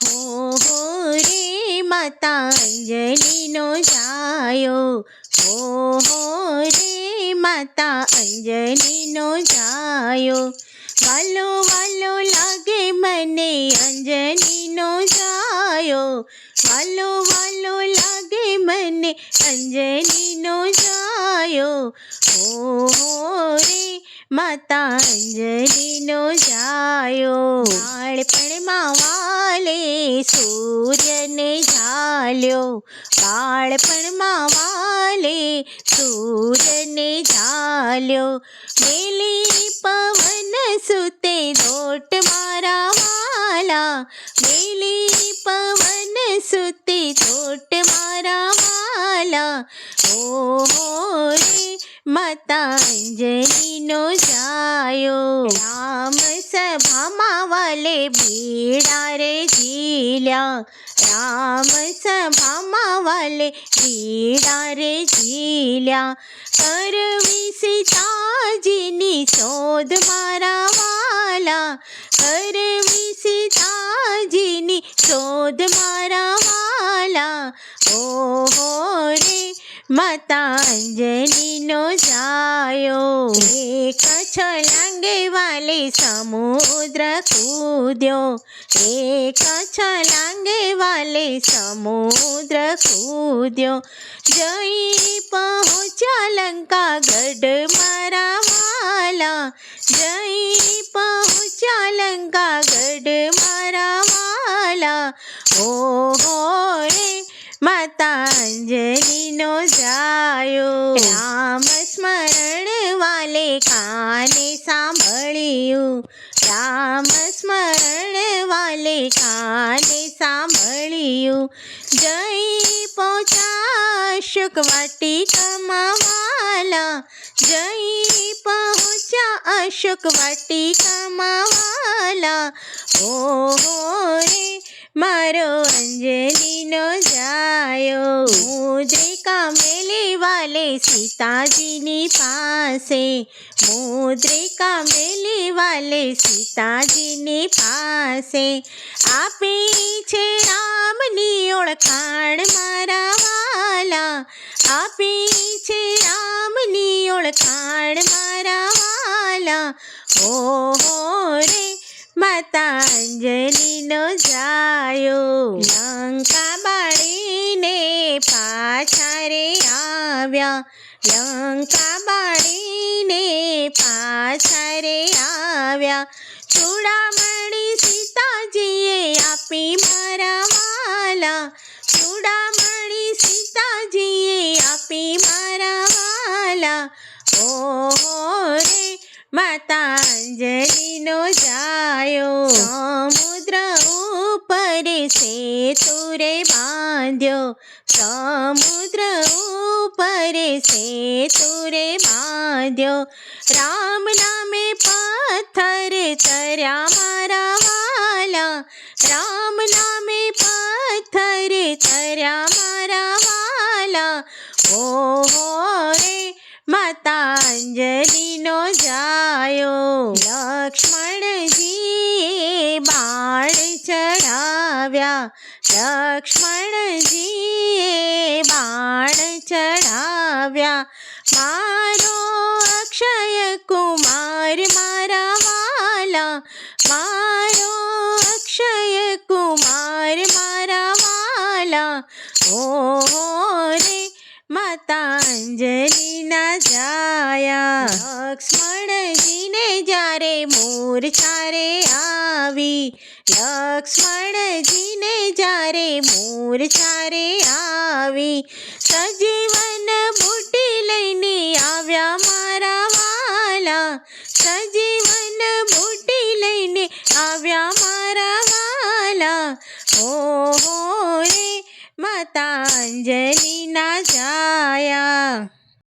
હો રે માતા અંજલિનો જાયો, હો રે માતા અંજલિનો જાયો, વાલો વાલો લાગે મને અંજલિનો જાયો, વાલો વાલો લાગે મને અંજલિનો જાયો, હો રે માતા અંજલિનો જાયો, બાળપણમાં વાલે સૂર્યને ઝાલ્યો, બાળપણમાં વાલે સૂર્યને ઝાલ્યો, મેલી પવન સુતે દોટ મારા વાલા, મેલી પવન સુતે દોટ મારા વાલા, હો રે માતા અંજલિનો જાયો, રામ સભામાં વાલે બીડા રે ઝીલ્યા, રામ સભામાં વાલે બીડા રે ઝીલ્યા, કરવી સીતાજીની શોધ મારા વાલા, કરવી સીતાજીની શોધ મારા વાલા, હો રે માતા અંજલિનો જાયો, એક છલાંગે વાલે સમુદ્ર કૂદ્યો, એક છલાંગે વાલે સમુદ્ર કૂદ્યો, જઈ પહોંચ્યા લંકા ગઢ મારા વાલા, જઈ પહોંચ્યા લંકા ગઢ મારા વાલા, હો રે માતા અંજલિનો જાયો, રામ સ્મરણ વાલે કાને સાંભળ્યું, રામ સ્મરણ વાલે કાને સાંભળ્યું, જઈ પહોંચ્યા અશોક વાટિકામાં વાલા, જઈ પહોંચ્યા અશોક વાટિકામાં વાલા, હો રે મારો અંજલિનો જાયો, મુદ્રિકા મેલી વાલે સીતાજીની પાસે, મુદ્રિકા મેલી વાલે સીતાજીની પાસે, આપી છે રામની ઓળખાણ મારા વાલા, આપી છે રામની ઓળખાણ મારા વાલા, હો રે માતા અંજલિનો જાયો, લંકા બાળીને પાછા રે આવ્યા, લંકા બાળીને પાછા રે આવ્યા, ચૂડામણી સીતાજીએ આપી મારા વાલા, ચૂડામણી સીતાજીએ આપી મારા વાલા, હો રે માતા અંજલિનો જાયો, સમુદ્ર ઉપર સેતુ રે બાંધ્યો, સમુદ્ર ઉપર સેતુ રે બાંધ્યો, રામ નામે પથ્થર તર્યા મારા વાલા, રામ નામે પથ્થર તર્યા મારા વાલા, હો રે માતા અંજલિનો જાયો, લક્ષ્મણજીએ બાણ ચઢાવ્યા, લક્ષ્મણજીએ બાણ ચઢાવ્યા, મારો અક્ષય કુમાર મારા વાલા, મારો અક્ષય કુમાર મારા વાલા, હો રે માતા અંજલિના જાયા, લક્ષ્મણજીને જ્યારે મૂર્છા રે આવી, લક્ષ્મણજીને જ્યારે મૂર્છા રે આવી, સજીવન બુટી લઈને આવ્યા મારા વાલા, સજીવન બુટી લઈને આવ્યા મારા વાલા, હો રે માતા અંજલિના